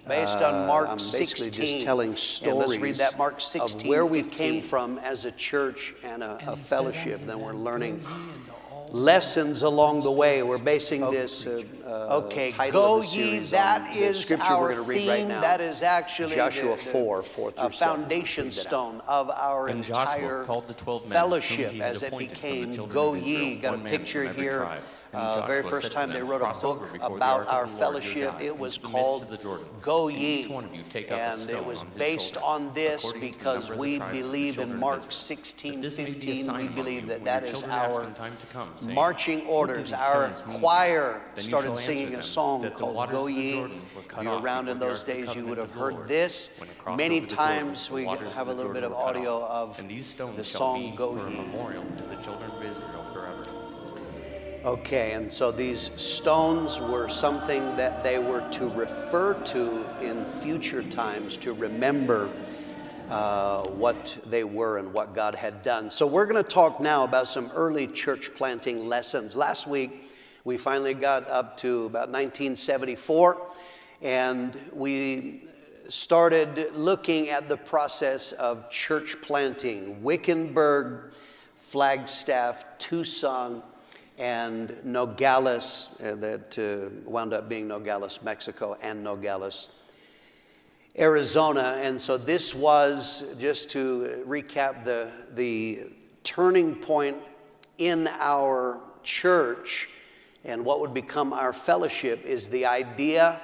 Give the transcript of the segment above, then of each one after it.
based on Mark I'm 16. basically just telling stories and let's read that Mark 16, of where we 15. came from as a church and a fellowship. Then we're learning Go ye into all lessons along the way. We're basing this Okay, title go of the ye, series that on the is scripture our we're going to read right theme. now. That is actually Joshua the 4, 4 through 7. foundation Let's read that stone of our And Joshua entire called the 12 men, fellowship whom he had as it appointed from the became children Go of Israel, Ye. Got a one man picture from every here. tribe. And Very Joshua first said to time they them, wrote a "Cross over book before the about ark of our the Lord your fellowship. God It was into the midst called of the Jordan. Go And Ye. each one of you take up a And stone it was on his based shoulder, on this according to the because number of the we tribes of the believe in children of Mark Israel. 16, That this may be a 15. sign We among believe you that when that your is children ask our in time to come, saying, marching "What do orders. these Our stones mean?" choir Then you started shall answer singing a them, song that the called waters Go of the Ye. Jordan were If cut you were off around before in the those ark of the days, you would covenant have of the heard Lord. this. When it crossed Many over the Jordan, times the we waters have a of the little bit Jordan of were cut audio off. of And these stones the shall song be Go for a Ye. memorial to the children of Israel forever. Okay, and so these stones were something that they were to refer to in future times to remember what they were and what God had done. So we're going to talk now about some early church planting lessons. Last week, we finally got up to about 1974, and we started looking at the process of church planting. Wickenburg, Flagstaff, Tucson, and Nogales, that wound up being Nogales, Mexico, and Nogales, Arizona. And so this was, just to recap, the turning point in our church and what would become our fellowship is the idea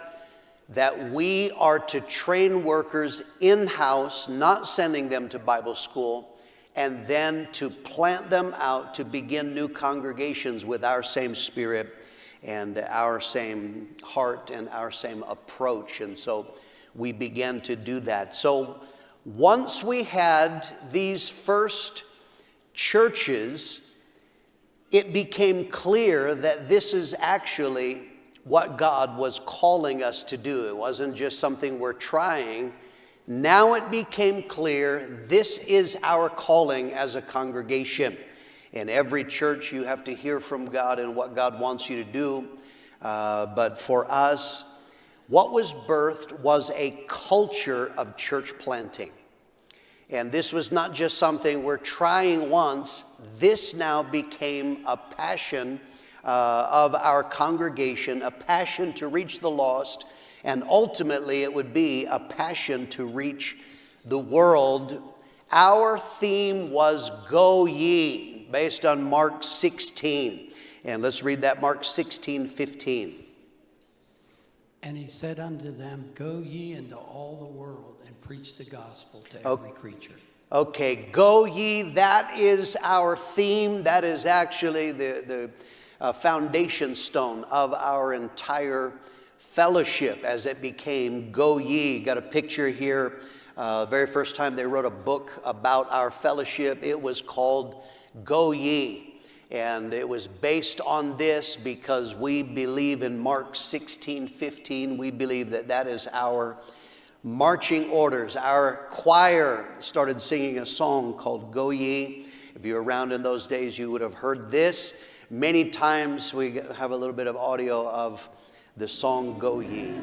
that we are to train workers in-house, not sending them to Bible school, and then to plant them out to begin new congregations with our same spirit and our same heart and our same approach. And so we began to do that. So once we had these first churches, it became clear that this is actually what God was calling us to do. It wasn't just something we're trying. Now it became clear this is our calling as a congregation. In every church, you have to hear from God and what God wants you to do. But for us, what was birthed was a culture of church planting. And this was not just something we're trying once. This now became a passion of our congregation, a passion to reach the lost, and ultimately it would be a passion to reach the world. Our theme was Go Ye, based on Mark 16. And let's read that, Mark 16, 15. And he said unto them, Go ye into all the world and preach the gospel to every creature. Okay, Go Ye, that is our theme. That is actually the foundation stone of our entire fellowship as it became Go Ye. Got a picture here. Very first time they wrote a book about our fellowship, it was called Go Ye. And it was based on this because we believe in Mark 16, 15. We believe that that is our marching orders. Our choir started singing a song called Go Ye. If you were around in those days, you would have heard this. Many times we have a little bit of audio of the song Go Ye.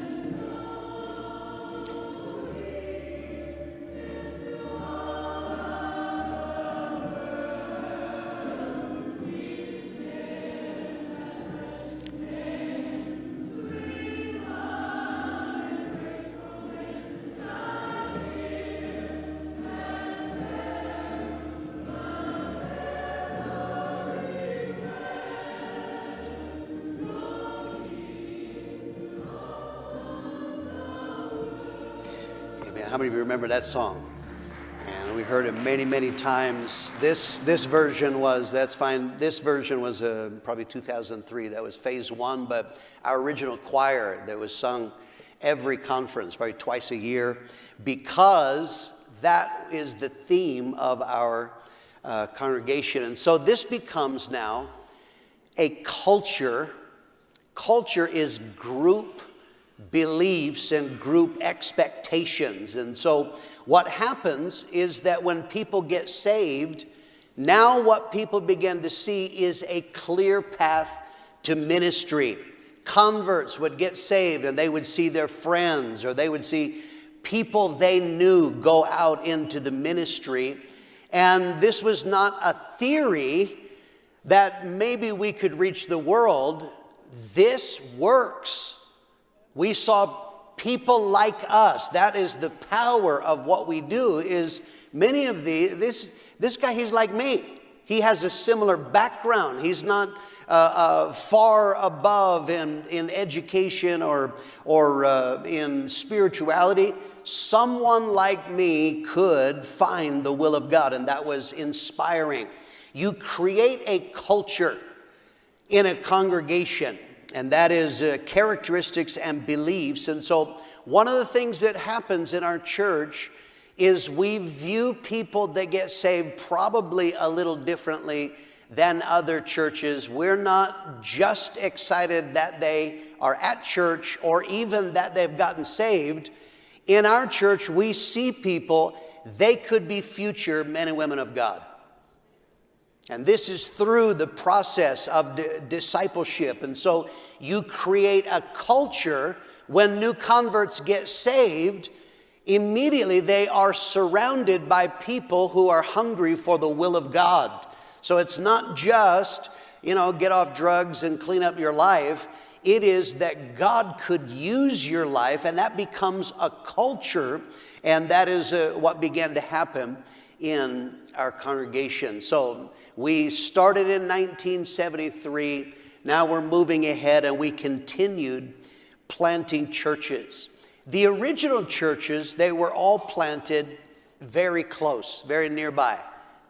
How many of you remember that song? And we heard it many, many times. This version was, that's fine, this version was probably 2003. That was phase one, but our original choir that was sung every conference, probably twice a year, because that is the theme of our congregation. And so this becomes now a culture. Culture is group beliefs and group expectations. And so what happens is that when people get saved, now what people begin to see is a clear path to ministry, converts would get saved and they would see their friends or they would see people they knew go out into the ministry. And this was not a theory that maybe we could reach the world. This works. We saw people like us. That is the power of what we do. Is many of this guy, he's like me. He has a similar background. He's not far above in education or in spirituality. Someone like me could find the will of God, and that was inspiring. You create a culture in a congregation, and that is characteristics and beliefs. And so one of the things that happens in our church is we view people that get saved probably a little differently than other churches. We're not just excited that they are at church or even that they've gotten saved. In our church, we see people, they could be future men and women of God. And this is through the process of discipleship. And so you create a culture. When new converts get saved, immediately they are surrounded by people who are hungry for the will of God. So it's not just, get off drugs and clean up your life. It is that God could use your life, and that becomes a culture. And that is what began to happen in our congregation. So we started in 1973. Now we're moving ahead, and we continued planting churches. The original churches, they were all planted very close, very nearby.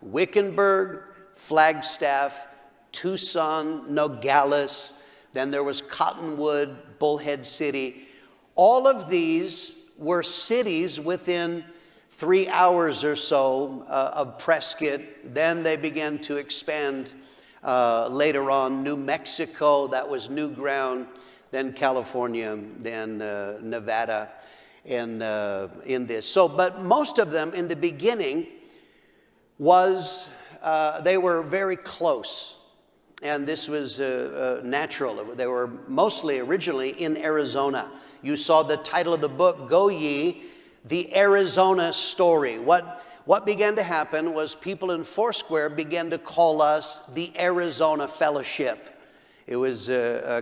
Wickenburg, Flagstaff, Tucson, Nogales. Then there was Cottonwood, Bullhead City. All of these were cities within 3 hours or so of Prescott. Then they began to expand later on. New Mexico, that was new ground. Then California, then Nevada, and in this. So, but most of them in the beginning they were very close. And this was natural. They were mostly originally in Arizona. You saw the title of the book, Go Ye, the Arizona Story. What began to happen was people in Foursquare began to call us the Arizona Fellowship. It was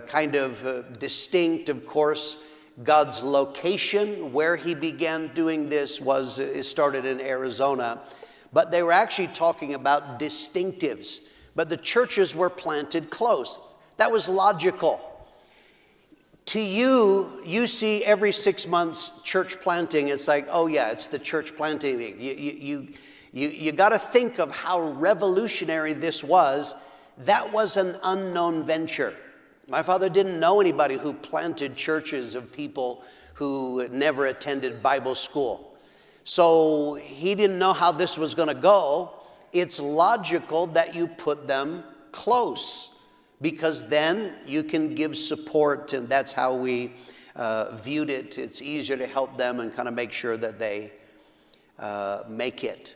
kind of distinct, of course. God's location, where he began doing this, it started in Arizona. But they were actually talking about distinctives. But the churches were planted close. That was logical. To you, you see every 6 months church planting. It's like, oh yeah, it's the church planting thing. You got to think of how revolutionary this was. That was an unknown venture. My father didn't know anybody who planted churches of people who never attended Bible school. So he didn't know how this was going to go. It's logical that you put them close, because then you can give support, and that's how we viewed it. It's easier to help them and kind of make sure that they make it.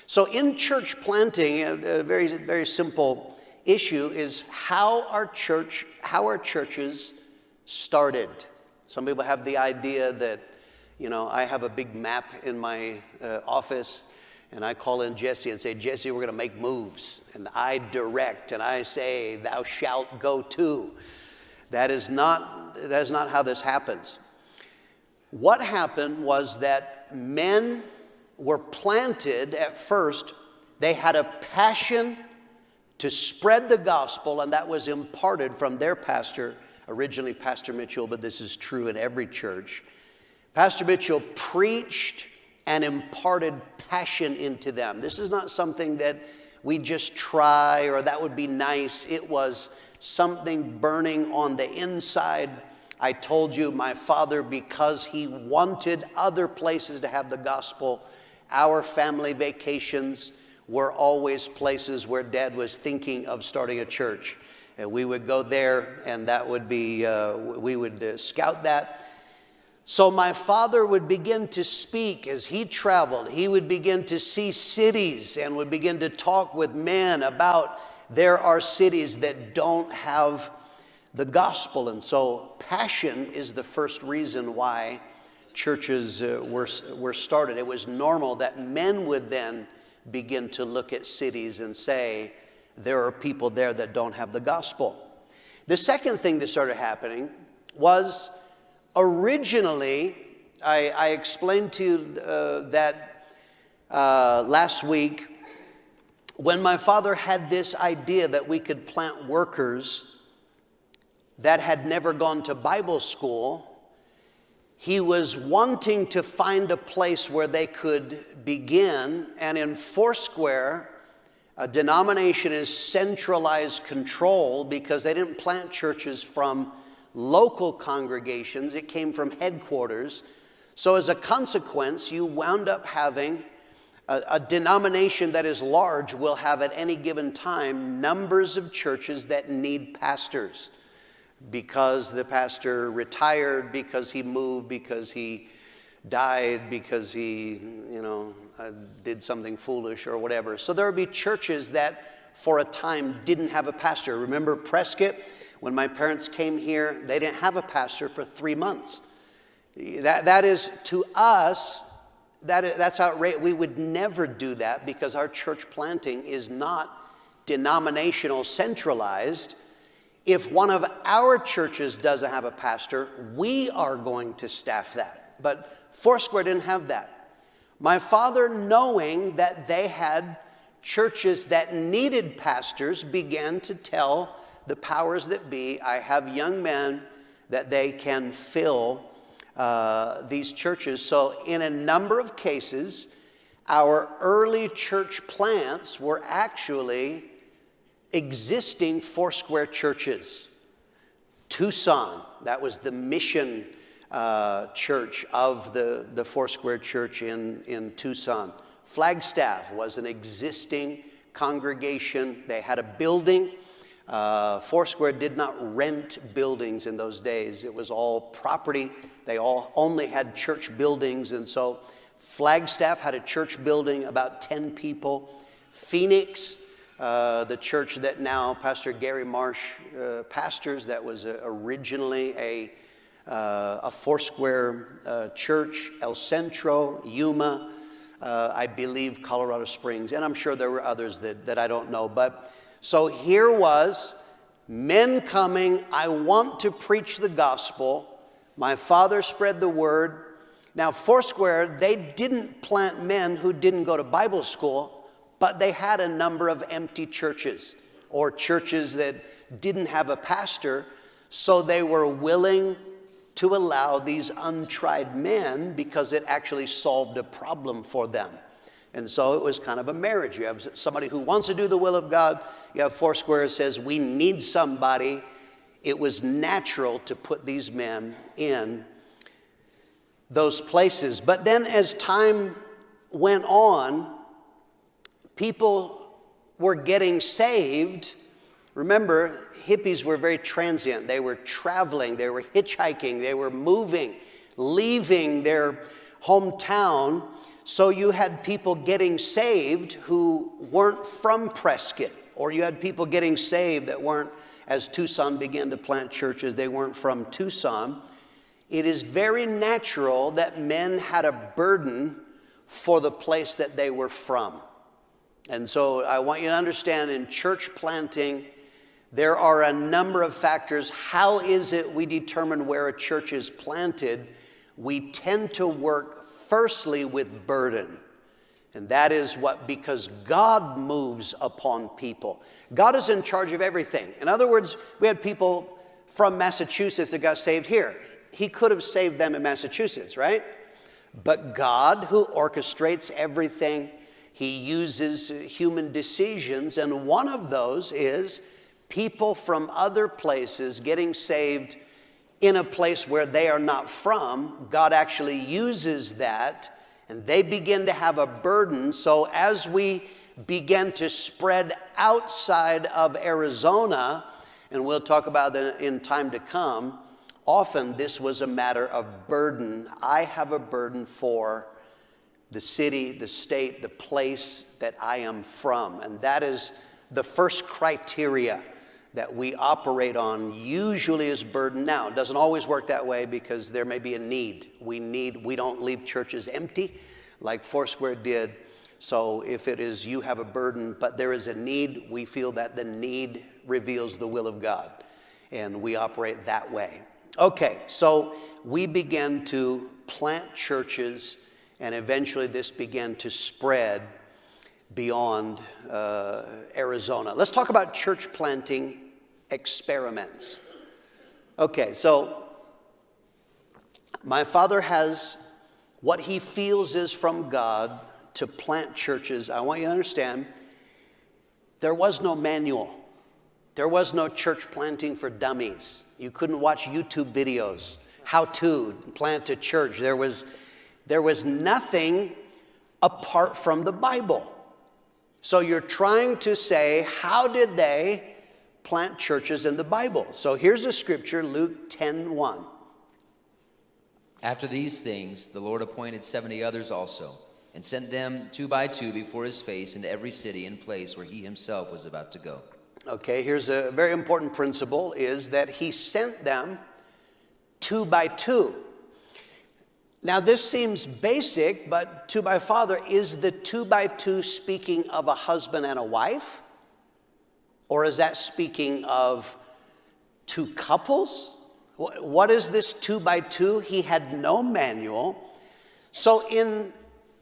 So in church planting, a very, very simple issue is how our churches started. Some people have the idea that, I have a big map in my office, and I call in Jesse and say, Jesse, we're going to make moves. And I direct, and I say, thou shalt go to. That is not how this happens. What happened was that men were planted at first. They had a passion to spread the gospel, and that was imparted from their pastor, originally Pastor Mitchell, but this is true in every church. Pastor Mitchell preached and imparted passion into them. This is not something that we just try or that would be nice. It was something burning on the inside. I told you, my father, because he wanted other places to have the gospel, our family vacations were always places where Dad was thinking of starting a church. And we would go there, and that would be, we would scout that. So my father would begin to speak as he traveled. He would begin to see cities and would begin to talk with men about there are cities that don't have the gospel. And so passion is the first reason why churches were started. It was normal that men would then begin to look at cities and say, there are people there that don't have the gospel. The second thing that started happening was originally, I explained to you that last week, when my father had this idea that we could plant workers that had never gone to Bible school, he was wanting to find a place where they could begin, and in Foursquare, a denomination is centralized control because they didn't plant churches from local congregations, it came from headquarters. So as a consequence, you wound up having a denomination that is large will have at any given time numbers of churches that need pastors because the pastor retired, because he moved, because he died, because he, did something foolish or whatever. So there would be churches that for a time didn't have a pastor. Remember Prescott? When my parents came here, they didn't have a pastor for 3 months. That is, to us, that's outrageous. We would never do that because our church planting is not denominational centralized. If one of our churches doesn't have a pastor, we are going to staff that. But Foursquare didn't have that. My father, knowing that they had churches that needed pastors, began to tell the powers that be, I have young men that they can fill these churches. So in a number of cases, our early church plants were actually existing Foursquare churches. Tucson, that was the mission church of the Foursquare church in Tucson. Flagstaff was an existing congregation. They had a building. Foursquare did not rent buildings in those days. It was all property. They all only had church buildings. And so Flagstaff had a church building, about 10 people. Phoenix, the church that now Pastor Gary Marsh pastors, that was originally a Foursquare church. El Centro, Yuma, I believe Colorado Springs, and I'm sure there were others that I don't know. But so here was men coming, I want to preach the gospel. My father spread the word. Now Foursquare, they didn't plant men who didn't go to Bible school, but they had a number of empty churches or churches that didn't have a pastor, so they were willing to allow these untried men because it actually solved a problem for them. And so it was kind of a marriage. You have somebody who wants to do the will of God. You have Foursquare that says, we need somebody. It was natural to put these men in those places. But then as time went on, people were getting saved. Remember, hippies were very transient. They were traveling, they were hitchhiking, they were moving, leaving their hometown. So you had people getting saved who weren't from Prescott, or you had people getting saved that weren't, as Tucson began to plant churches, they weren't from Tucson. It is very natural that men had a burden for the place that they were from. And so I want you to understand, in church planting, there are a number of factors. How is it we determine where a church is planted? We tend to work firstly with burden. And that is because God moves upon people. God is in charge of everything. In other words, we had people from Massachusetts that got saved here. He could have saved them in Massachusetts, right? But God, who orchestrates everything, he uses human decisions, and one of those is people from other places getting saved in a place where they are not from. God actually uses that, and they begin to have a burden. So as we begin to spread outside of Arizona, and we'll talk about that in time to come, often this was a matter of burden. I have a burden for the city, the state, the place that I am from. And that is the first criteria that we operate on usually is burden. Now, it doesn't always work that way because there may be a need. We don't leave churches empty like Foursquare did. So if it is you have a burden, but there is a need, we feel that the need reveals the will of God. And we operate that way. Okay, so we began to plant churches, and eventually this began to spread beyond Arizona. Let's talk about church planting experiments. Okay, so my father has what he feels is from God to plant churches. I want you to understand, there was no manual. There was no church planting for dummies. You couldn't watch YouTube videos, how to plant a church. There was nothing apart from the Bible. So you're trying to say, how did they plant churches in the Bible? So here's a scripture, Luke 10:1. After these things, the Lord appointed 70 others also, and sent them 2 by 2 before his face into every city and place where he himself was about to go. Okay, here's a very important principle, is that he sent them 2 by 2. Now this seems basic, but 2 by father, is the 2 by 2 speaking of a husband and a wife? Or is that speaking of 2 couples? What is this 2 by 2? He had no manual. So in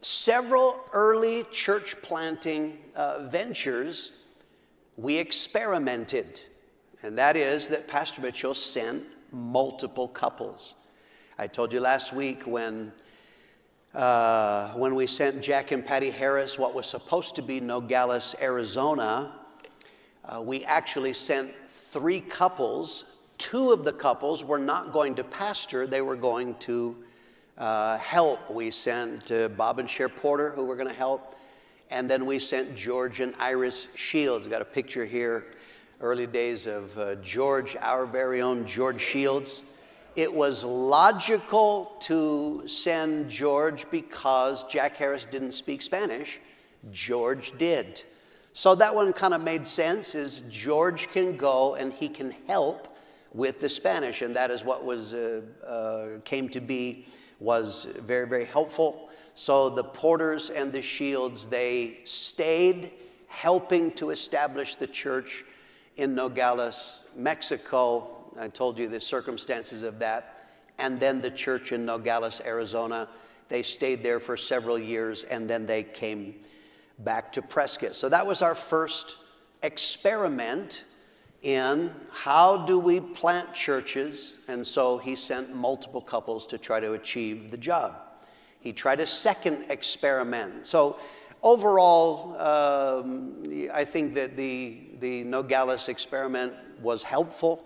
several early church planting ventures, we experimented. And that is that Pastor Mitchell sent multiple couples. I told you last week when we sent Jack and Patty Harris what was supposed to be Nogales, Arizona, we actually sent 3 couples. 2 of the couples were not going to pastor, they were going to help. We sent Bob and Cher Porter, who were going to help, and then we sent George and Iris Shields. Got a picture here, early days of George, our very own George Shields. It was logical to send George because Jack Harris didn't speak Spanish. George did. So that one kind of made sense, is George can go and he can help with the Spanish, and that is what was came to be, was very, very helpful. So the Porters and the Shields, they stayed helping to establish the church in Nogales, Mexico. I told you the circumstances of that. And then the church in Nogales, Arizona, they stayed there for several years, and then they came back to Prescott. So that was our first experiment in how do we plant churches. And so he sent multiple couples to try to achieve the job. He tried a second experiment. So overall, I think that the Nogales experiment was helpful,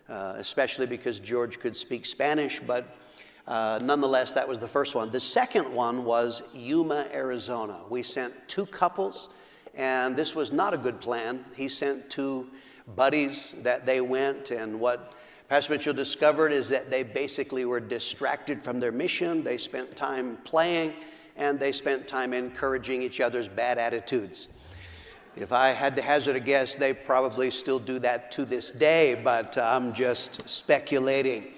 especially because George could speak Spanish, but nonetheless, that was the first one. The second one was Yuma, Arizona. We sent 2 couples, and this was not a good plan. He sent 2 buddies that they went, and what Pastor Mitchell discovered is that they basically were distracted from their mission. They spent time playing, and they spent time encouraging each other's bad attitudes. If I had to hazard a guess, they probably still do that to this day, but I'm just speculating.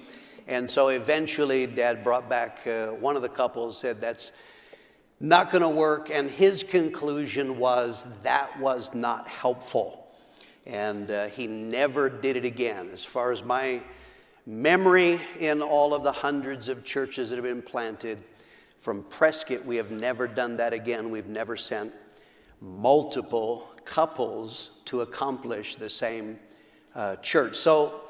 And so eventually Dad brought back one of the couples, said that's not going to work, and his conclusion was that was not helpful. And he never did it again. As far as my memory, in all of the hundreds of churches that have been planted from Prescott, we have never done that again. We've never sent multiple couples to accomplish the same church. So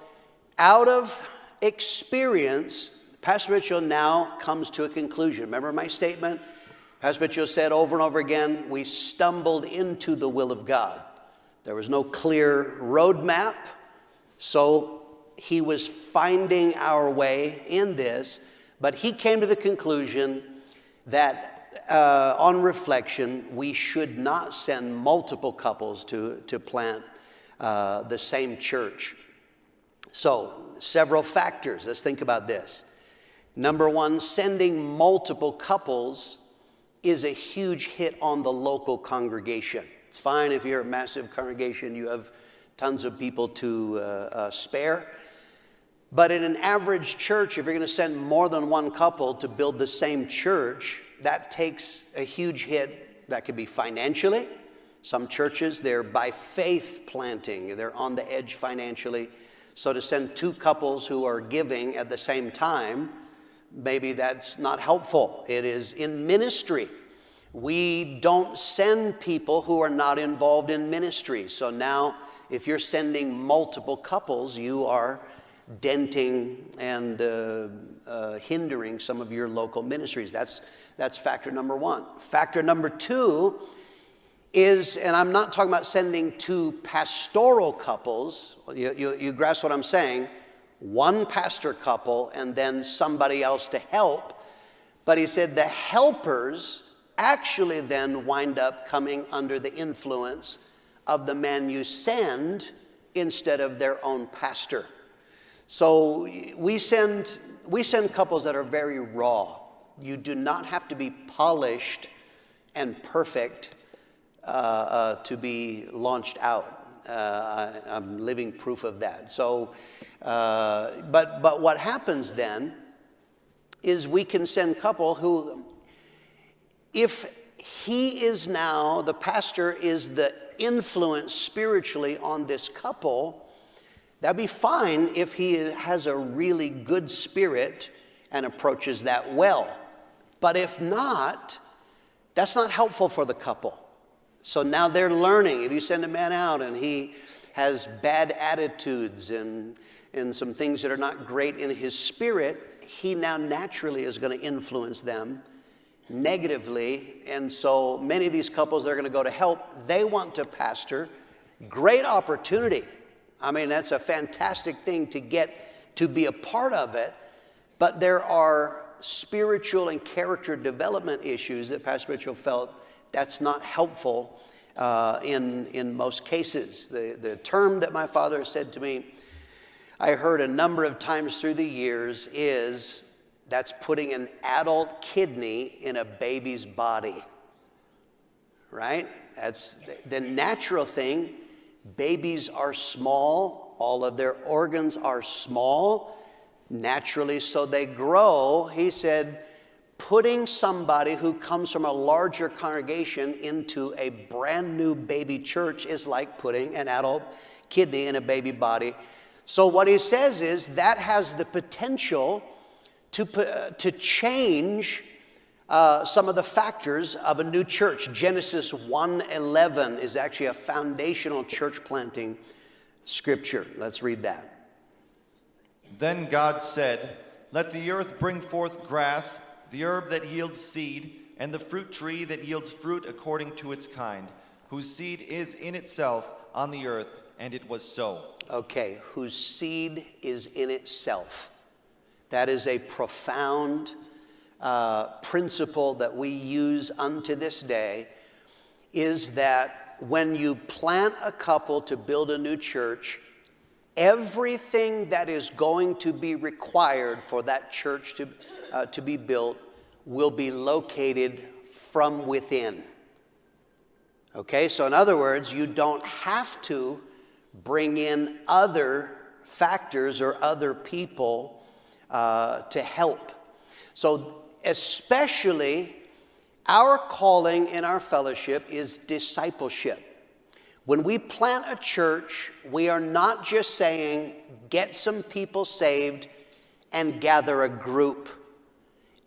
out of experience, Pastor Mitchell now comes to a conclusion. Remember my statement? Pastor Mitchell said over and over again, we stumbled into the will of God. There was no clear roadmap, so he was finding our way in this, but he came to the conclusion that on reflection, we should not send multiple couples to plant the same church. So, several factors. Let's think about this. Number one, sending multiple couples is a huge hit on the local congregation. It's fine if you're a massive congregation, you have tons of people to spare. But in an average church, if you're going to send more than one couple to build the same church, that takes a huge hit. That could be financially. Some churches, they're by faith planting. They're on the edge financially. So to send two couples who are giving at the same time, maybe that's not helpful. It is in ministry. We don't send people who are not involved in ministry. So now, if you're sending multiple couples, you are denting and hindering some of your local ministries. That's factor number one. Factor number two is, and I'm not talking about sending two pastoral couples. You grasp what I'm saying? One pastor couple and then somebody else to help. But he said the helpers actually then wind up coming under the influence of the man you send instead of their own pastor. So we send couples that are very raw. You do not have to be polished and perfect to be launched out. I'm living proof of that. So, but what happens then is we can send couple who, if he is now, the pastor is the influence spiritually on this couple, that'd be fine if he has a really good spirit and approaches that well. But if not, that's not helpful for the couple. So now they're learning. If you send a man out and he has bad attitudes and some things that are not great in his spirit, he now naturally is going to influence them negatively. And so many of these couples that are going to go to help, they want to pastor. Great opportunity. I mean, that's a fantastic thing to get to be a part of it. But there are spiritual and character development issues that Pastor Mitchell felt that's not helpful in most cases. The term that my father said to me, I heard a number of times through the years, is that's putting an adult kidney in a baby's body, right? That's the natural thing. Babies are small. All of their organs are small. Naturally, so they grow. He said, putting somebody who comes from a larger congregation into a brand new baby church is like putting an adult kidney in a baby body. So what he says is that has the potential to change some of the factors of a new church. Genesis 1:11 is actually a foundational church planting scripture. Let's read that. Then God said, "Let the earth bring forth grass, the herb that yields seed, and the fruit tree that yields fruit according to its kind, whose seed is in itself on the earth." And it was so. Okay, whose seed is in itself. That is a profound principle that we use unto this day, is that when you plant a couple to build a new church, everything that is going to be required for that church to be built will be located from within. Okay, so in other words, you don't have to bring in other factors or other people to help. So especially our calling in our fellowship is discipleship. When we plant a church, we are not just saying, get some people saved and gather a group.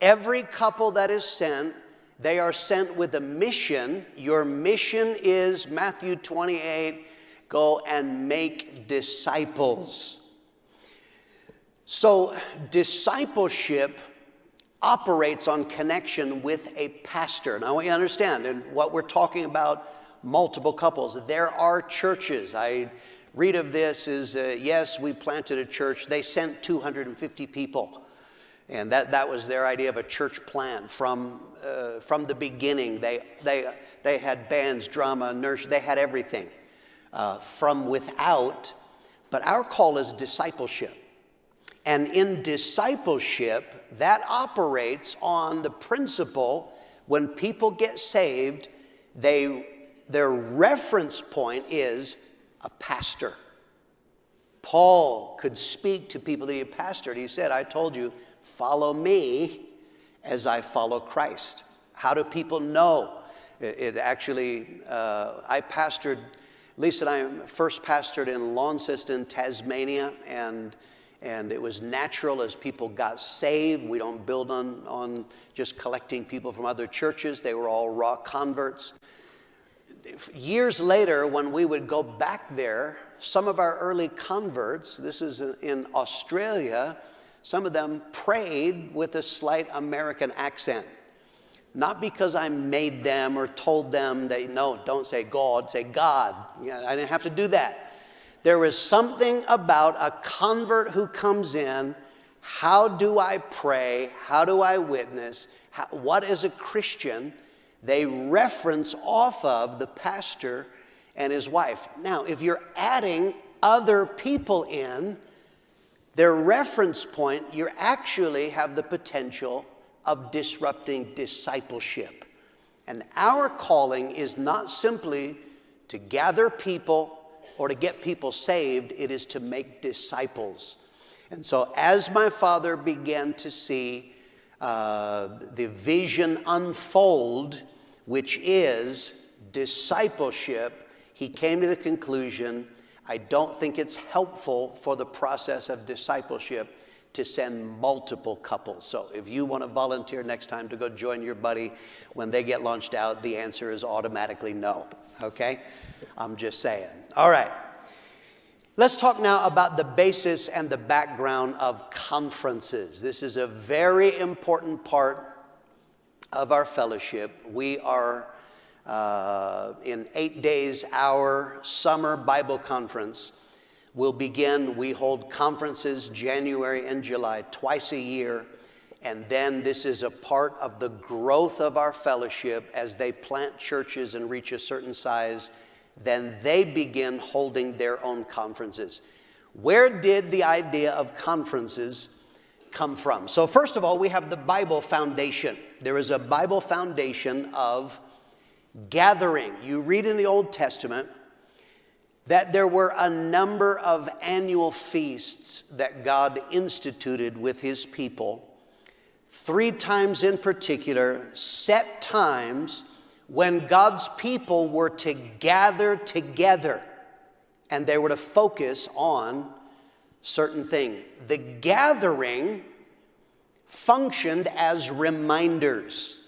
Every couple that is sent, they are sent with a mission. Your mission is Matthew 28, go and make disciples. So discipleship operates on connection with a pastor. Now I want you to understand, and what we're talking about, multiple couples. There are churches. I read of this is, yes, we planted a church. They sent 250 people. And that was their idea of a church plant from the beginning. They had bands, drama, nursery. They had everything from without. But our call is discipleship. And in discipleship, that operates on the principle when people get saved, their reference point is a pastor. Paul could speak to people that he pastored. He said, I told you, follow me as I follow Christ. How do people know? It actually, I pastored, Lisa and I first pastored in Launceston, Tasmania, and it was natural as people got saved. We don't build on just collecting people from other churches. They were all raw converts. Years later, when we would go back there, some of our early converts, this is in Australia, some of them prayed with a slight American accent. Not because I made them or told them that, no, don't say God, say God. I didn't have to do that. There was something about a convert who comes in, how do I pray? How do I witness? What is a Christian? They reference off of the pastor and his wife. Now, if you're adding other people in, their reference point, you actually have the potential of disrupting discipleship. And our calling is not simply to gather people or to get people saved, it is to make disciples. And so as my father began to see the vision unfold, which is discipleship, he came to the conclusion, I don't think it's helpful for the process of discipleship to send multiple couples. So if you want to volunteer next time to go join your buddy when they get launched out, the answer is automatically no, okay? I'm just saying. All right. Let's talk now about the basis and the background of conferences. This is a very important part of our fellowship. We are in 8 days, our summer Bible conference will begin. We hold conferences January and July, twice a year. And then this is a part of the growth of our fellowship as they plant churches and reach a certain size. Then they begin holding their own conferences. Where did the idea of conferences come from? So first of all, we have the Bible foundation. There is a Bible foundation of gathering. You read in the Old Testament that there were a number of annual feasts that God instituted with his people. 3 times in particular, set times when God's people were to gather together and they were to focus on certain things. The gathering functioned as reminders.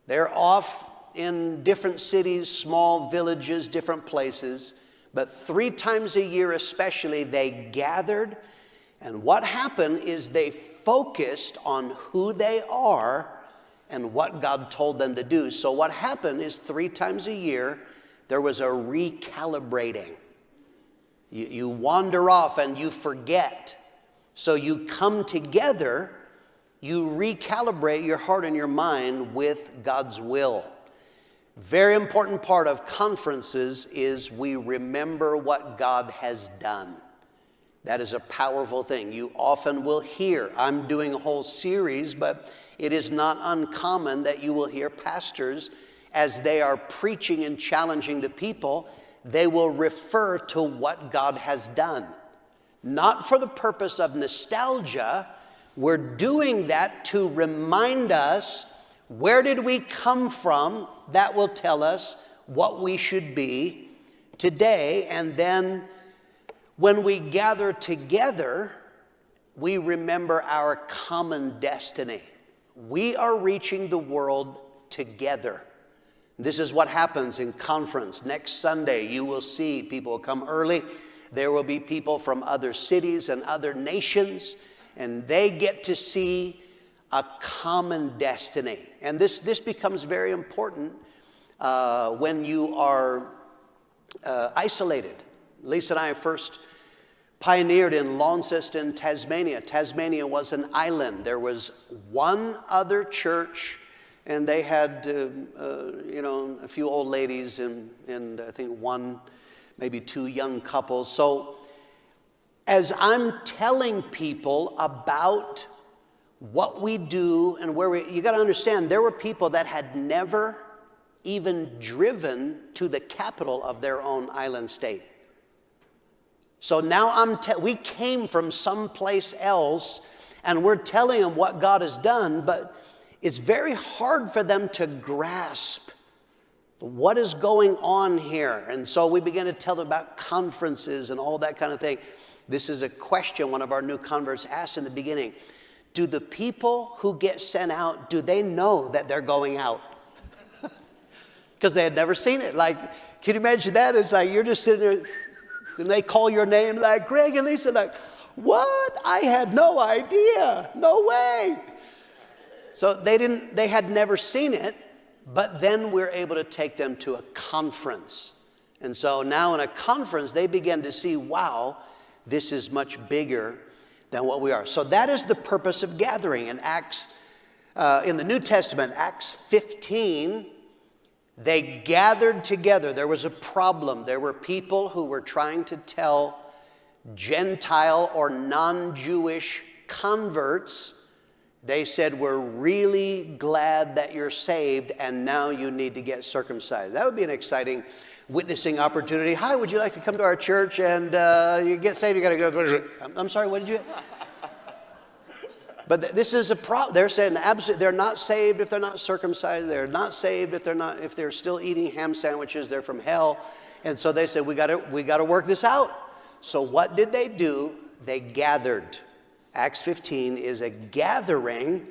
They're off in different cities, small villages, different places, but 3 times a year especially, they gathered, and what happened is they focused on who they are and what God told them to do. So what happened is 3 times a year, there was a recalibrating. You wander off and you forget. So you come together, you recalibrate your heart and your mind with God's will. Very important part of conferences is we remember what God has done. That is a powerful thing. You often will hear, I'm doing a whole series, but it is not uncommon that you will hear pastors, as they are preaching and challenging the people, they will refer to what God has done. Not for the purpose of nostalgia. We're doing that to remind us, where did we come from? That will tell us what we should be today. And then when we gather together, we remember our common destiny. We are reaching the world together. This is what happens in conference. Next Sunday, you will see people come early. There will be people from other cities and other nations, and they get to see a common destiny. And this becomes very important when you are isolated. Lisa and I first pioneered in Launceston, Tasmania. Tasmania was an island. There was one other church, and they had, a few old ladies and I think 1, maybe 2 young couples. So as I'm telling people about what we do and you got to understand, there were people that had never even driven to the capital of their own island state. So now we came from someplace else, and we're telling them what God has done, but it's very hard for them to grasp what is going on here. And so we began to tell them about conferences and all that kind of thing. This is a question one of our new converts asked in the beginning. Do the people who get sent out, do they know that they're going out? Because they had never seen it. Like, can you imagine that? It's like you're just sitting there, and they call your name like, Greg and Lisa, like, what? I had no idea. No way. So they had never seen it, but then we're able to take them to a conference. And so now in a conference, they begin to see, wow, this is much bigger than what we are. So that is the purpose of gathering. In in the New Testament, Acts 15, they gathered together. There was a problem. There were people who were trying to tell Gentile or non-Jewish converts. They said, we're really glad that you're saved, and now you need to get circumcised. That would be an exciting witnessing opportunity. Hi, would you like to come to our church and you get saved? You got to go. I'm sorry, what did you? But this is a problem. They're saying they're not saved if they're not circumcised. They're not saved if they're still eating ham sandwiches. They're from hell. And so they said, we got to work this out. So what did they do? They gathered. Acts 15 is a gathering,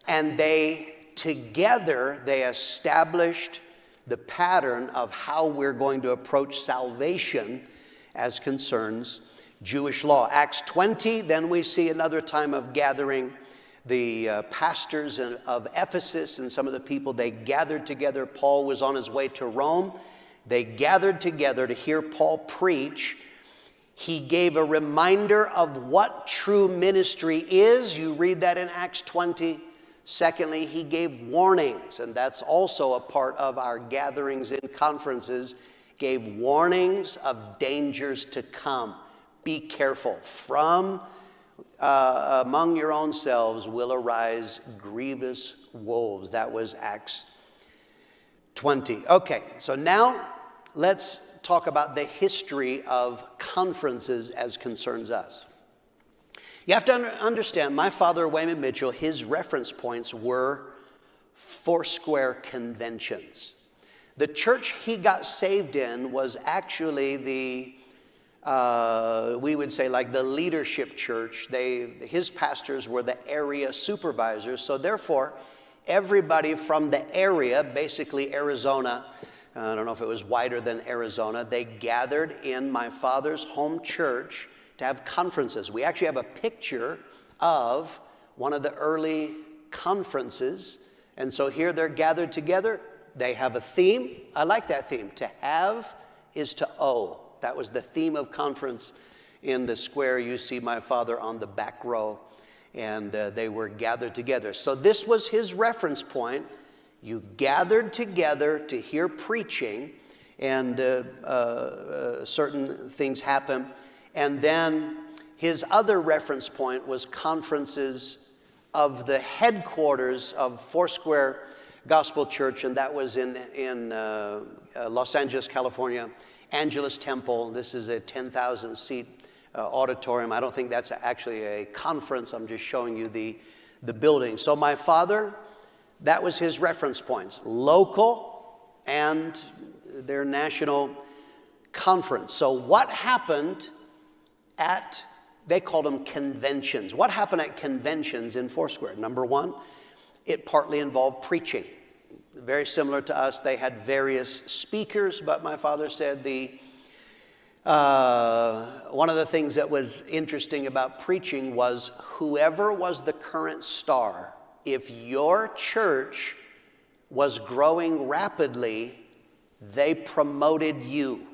and together they established the pattern of how we're going to approach salvation as concerns Jewish law. Acts 20, then we see another time of gathering. The pastors of Ephesus and some of the people, they gathered together. Paul was on his way to Rome. They gathered together to hear Paul preach. He gave a reminder of what true ministry is. You read that in Acts 20. Secondly, he gave warnings, and that's also a part of our gatherings and conferences, gave warnings of dangers to come. Be careful. From among your own selves will arise grievous wolves. That was Acts 20. Okay, so now let's talk about the history of conferences as concerns us. You have to understand, my father, Wayman Mitchell, his reference points were Foursquare conventions. The church he got saved in was actually we would say like the leadership church. His pastors were the area supervisors. So therefore, everybody from the area, basically Arizona, I don't know if it was wider than Arizona, they gathered in my father's home church to have conferences. We actually have a picture of one of the early conferences. And so here they're gathered together. They have a theme. I like that theme. To have is to owe. That was the theme of conference in the square. You see my father on the back row, and they were gathered together. So this was his reference point. You gathered together to hear preaching, and certain things happen. And then his other reference point was conferences of the headquarters of Foursquare Gospel Church, and that was in Los Angeles, California. Angelus Temple. This is a 10,000 seat auditorium. I don't think that's actually a conference. I'm just showing you the building. So my father, that was his reference points. Local and their national conference. So what happened they called them conventions. What happened at conventions in Foursquare? Number one, it partly involved preaching. Very similar to us, they had various speakers, but my father said one of the things that was interesting about preaching was whoever was the current star, if your church was growing rapidly, they promoted you.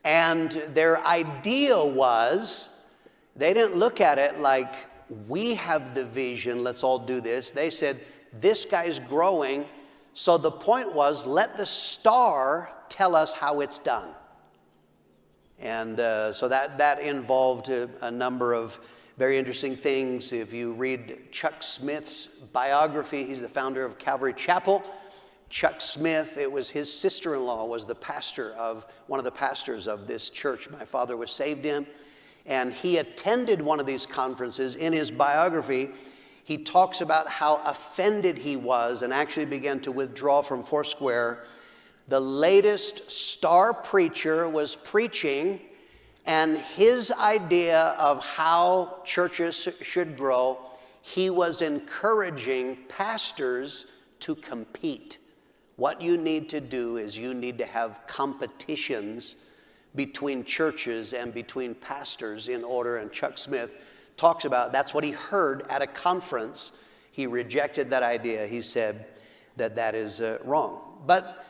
And their idea was, they didn't look at it like, we have the vision, let's all do this. They said, this guy's growing, so the point was, let the star tell us how it's done. And so that involved a number of very interesting things. If you read Chuck Smith's biography, he's the founder of Calvary Chapel. Chuck Smith, it was his sister-in-law, was the pastor of, one of the pastors of this church my father was saved in. And he attended one of these conferences. In his biography, he talks about how offended he was and actually began to withdraw from Foursquare. The latest star preacher was preaching, and his idea of how churches should grow, he was encouraging pastors to compete. What you need to do is you need to have competitions between churches and between pastors in order, and Chuck Smith talks about, that's what he heard at a conference. He rejected that idea. He said that that is wrong. But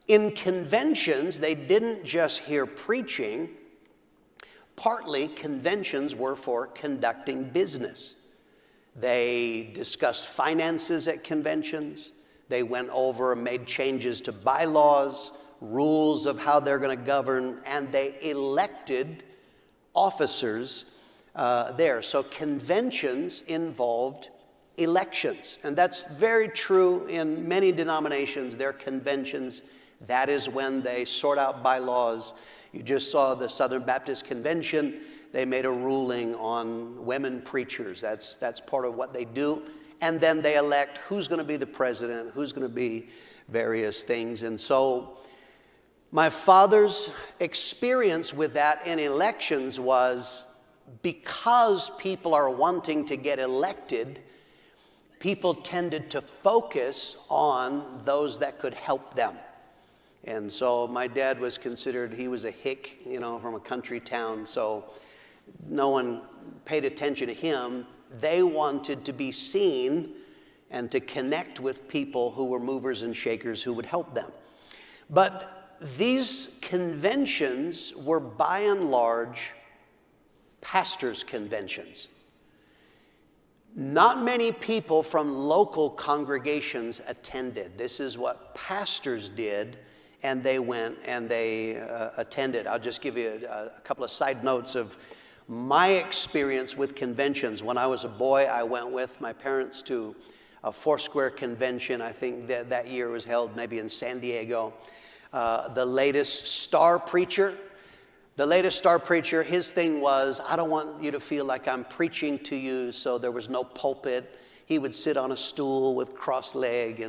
in conventions, they didn't just hear preaching. Partly, conventions were for conducting business. They discussed finances at conventions. They went over and made changes to bylaws, rules of how they're going to govern, and they elected officers there. So conventions involved elections, and that's very true in many denominations. Their conventions, that is when they sort out bylaws. You just saw the Southern Baptist Convention. They made a ruling on women preachers. That's part of what they do. And then they elect who's going to be the president, who's going to be various things. And so my father's experience with that in elections was, because people are wanting to get elected, people tended to focus on those that could help them. And so my dad was considered, he was a hick, from a country town, so no one paid attention to him. They wanted to be seen and to connect with people who were movers and shakers who would help them. But these conventions were by and large pastors' conventions. Not many people from local congregations attended. This is what pastors did, and they went and they attended. I'll just give you a couple of side notes of my experience with conventions. When I was a boy, I went with my parents to a Foursquare convention. I think that year was held maybe in San Diego. The latest star preacher, his thing was, I don't want you to feel like I'm preaching to you, so there was no pulpit. He would sit on a stool with crossed leg,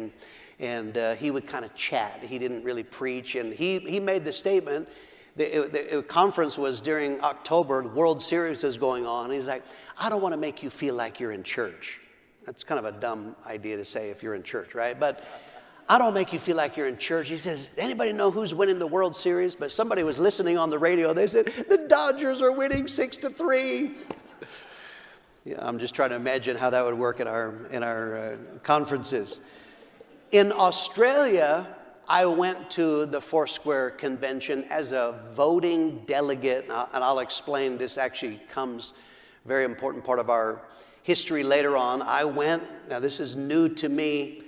and he would kind of chat. He didn't really preach, and he made the statement. The conference was during October, the World Series is going on. He's like, I don't want to make you feel like you're in church. That's kind of a dumb idea to say if you're in church, right? But I don't make you feel like you're in church. He says, anybody know who's winning the World Series? But somebody was listening on the radio. They said, the Dodgers are winning 6-3. Yeah, I'm just trying to imagine how that would work in our conferences. In Australia, I went to the Foursquare convention as a voting delegate, and I'll explain, this actually comes very important part of our history later on. I went, now this is new to me,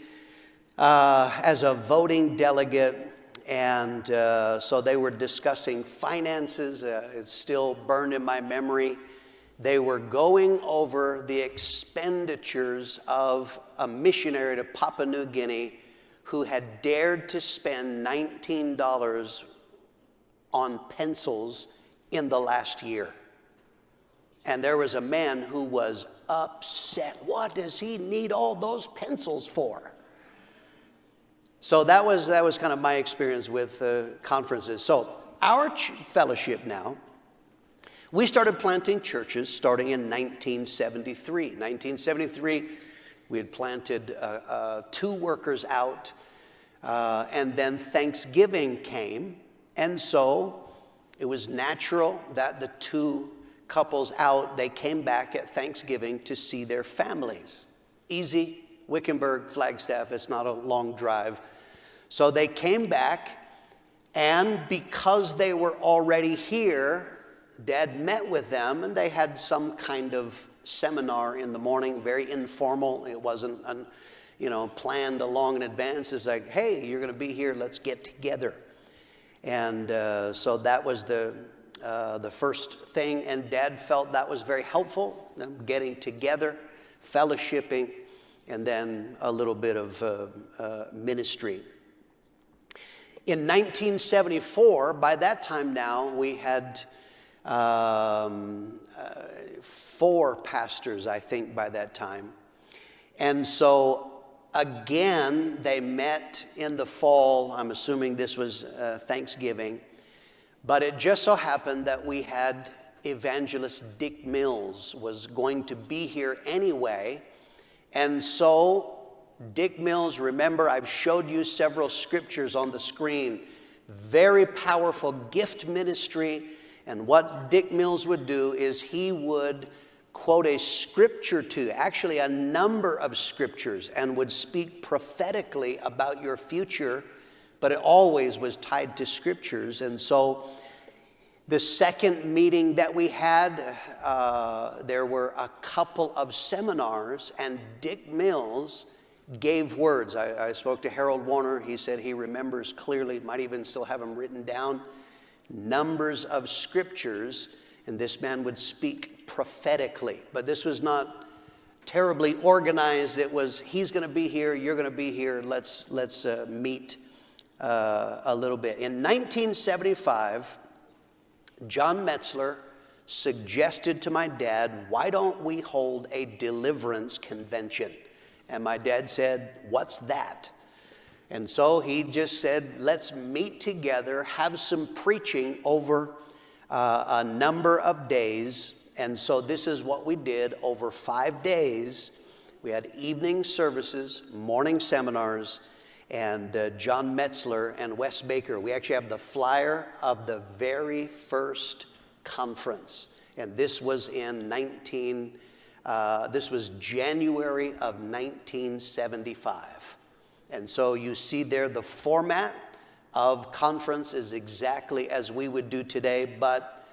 as a voting delegate, and so they were discussing finances. It's still burned in my memory. They were going over the expenditures of a missionary to Papua New Guinea who had dared to spend $19 on pencils in the last year. And there was a man who was upset. What does he need all those pencils for? So that was kind of my experience with conferences. So our fellowship now, we started planting churches starting in 1973. 1973, we had planted 2 workers out, and then Thanksgiving came, and so it was natural that the 2 couples out, they came back at Thanksgiving to see their families. Easy, Wickenburg, Flagstaff, it's not a long drive. So they came back, and because they were already here, Dad met with them, and they had some kind of seminar in the morning, very informal. It wasn't, planned along in advance. It's like, hey, you're going to be here. Let's get together. And so that was the first thing. And Dad felt that was very helpful, them getting together, fellowshipping, and then a little bit of ministry. In 1974, by that time now, we had 4 pastors, I think, by that time. And so, again, they met in the fall. I'm assuming this was Thanksgiving. But it just so happened that we had evangelist Dick Mills was going to be here anyway. And so Dick Mills, remember, I've showed you several scriptures on the screen. Very powerful gift ministry. And what Dick Mills would do is he would quote a scripture to, actually a number of scriptures, and would speak prophetically about your future, but it always was tied to scriptures. And so the second meeting that we had, there were a couple of seminars, and Dick Mills gave words. I spoke to Harold Warner. He said he remembers clearly, might even still have them written down, numbers of scriptures, and this man would speak prophetically. But this was not terribly organized. It was, he's going to be here, you're going to be here, let's meet a little bit. In 1975, John Metzler suggested to my dad, why don't we hold a deliverance convention? And my dad said, what's that? And so he just said, let's meet together, have some preaching over a number of days. And so this is what we did over 5 days. We had evening services, morning seminars, and John Metzler and Wes Baker. We actually have the flyer of the very first conference. And this was in this was January of 1975. And so you see there the format of conference is exactly as we would do today, but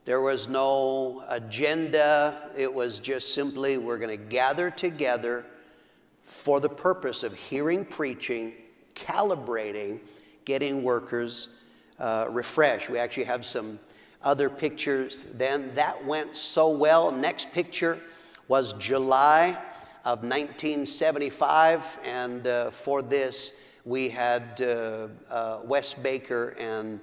there was no agenda. It was just simply, we're going to gather together for the purpose of hearing preaching, calibrating, getting workers refreshed. We actually have some other pictures then. That went so well. Next picture was July of 1975, and for this we had Wes Baker and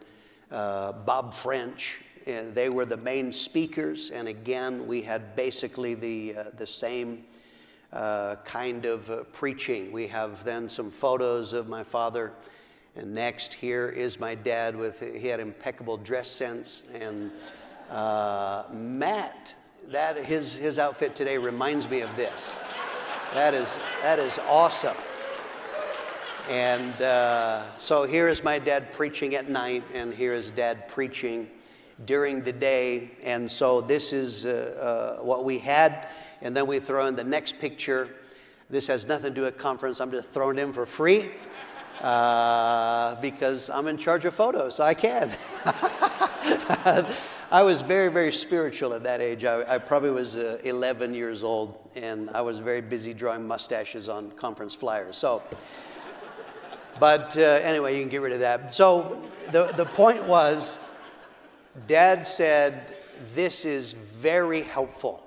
Bob French, and they were the main speakers. And again, we had basically the same kind of preaching. We have then some photos of my father, and next here is my dad he had impeccable dress sense, and Matt. That his outfit today reminds me of this. That is awesome. And so here is my dad preaching at night, and here is Dad preaching during the day. And so this is what we had. And then we throw in the next picture. This has nothing to do with conference. I'm just throwing it in for free because I'm in charge of photos, so I can. I was very, very spiritual at that age. I probably was 11 years old, and I was very busy drawing mustaches on conference flyers. So, but anyway, you can get rid of that. So the point was, Dad said, this is very helpful.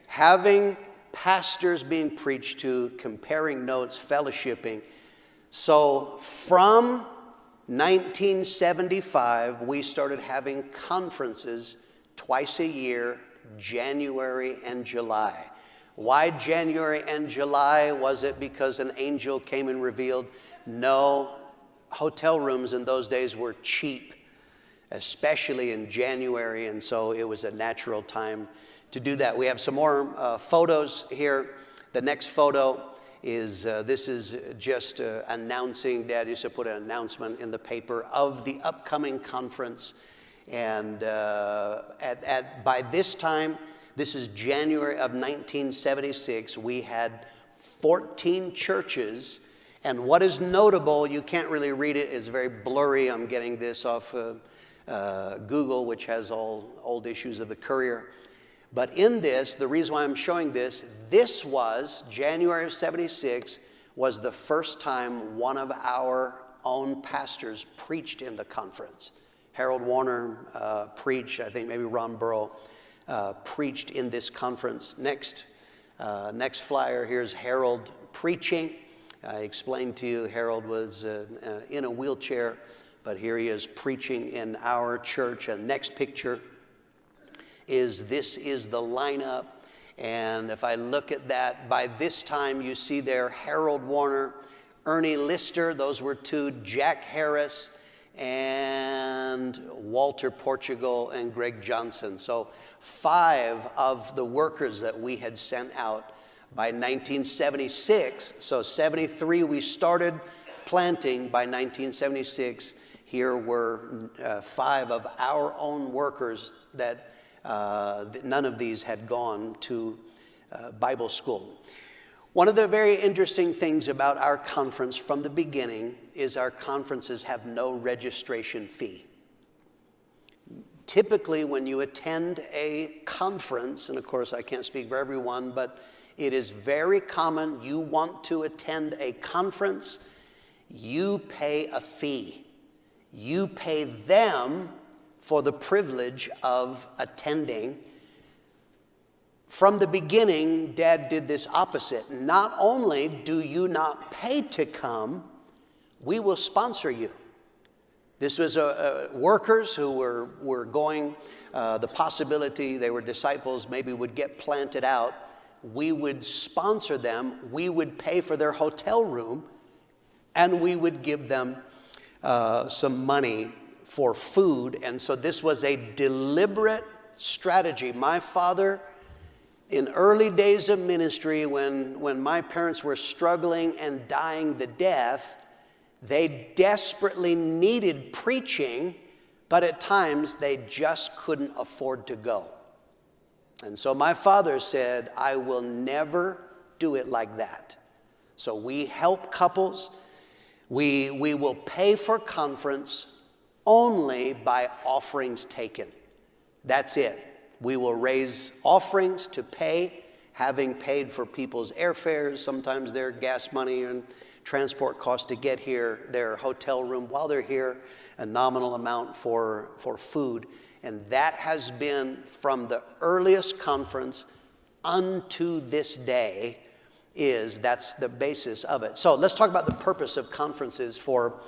Having pastors being preached to, comparing notes, fellowshipping. So from 1975, we started having conferences twice a year, January and July. Why January and July? Was it because an angel came and revealed? No, hotel rooms in those days were cheap, especially in January, and so it was a natural time to do that. We have some more photos here. The next photo is, this is just announcing, Dad used to put an announcement in the paper of the upcoming conference. And by this time, this is January of 1976, we had 14 churches. And what is notable, you can't really read it, it's very blurry. I'm getting this off Google, which has all old issues of the Courier. But in this, the reason why I'm showing this was January of 76, was the first time one of our own pastors preached in the conference. Harold Warner preached, I think maybe Ron Burrow preached in this conference. Next flyer, here's Harold preaching. I explained to you Harold was in a wheelchair, but here he is preaching in our church. And next picture is the lineup. And if I look at that, by this time you see there Harold Warner, Ernie Lister, those were two, Jack Harris, and Walter Portugal and Greg Johnson. So 5 of the workers that we had sent out by 1976. So 73 we started planting. By 1976, here were 5 of our own workers that none of these had gone to Bible school. One of the very interesting things about our conference from the beginning is our conferences have no registration fee. Typically, when you attend a conference, and of course I can't speak for everyone, but it is very common, you want to attend a conference, you pay a fee. You pay them for the privilege of attending. From the beginning, Dad did this opposite. Not only do you not pay to come, we will sponsor you. This was workers who were going, the possibility they were disciples, maybe would get planted out. We would sponsor them. We would pay for their hotel room, and we would give them some money for food. And so this was a deliberate strategy. My father, in early days of ministry, when my parents were struggling and dying the death, they desperately needed preaching, but at times they just couldn't afford to go. And so my father said, I will never do it like that. So we help couples. We will pay for conference only by offerings taken. That's it. We will raise offerings to pay, having paid for people's airfares, sometimes their gas money and transport costs to get here, their hotel room while they're here, a nominal amount for food. And that has been from the earliest conference unto this day, that's the basis of it. So let's talk about the purpose of conferences for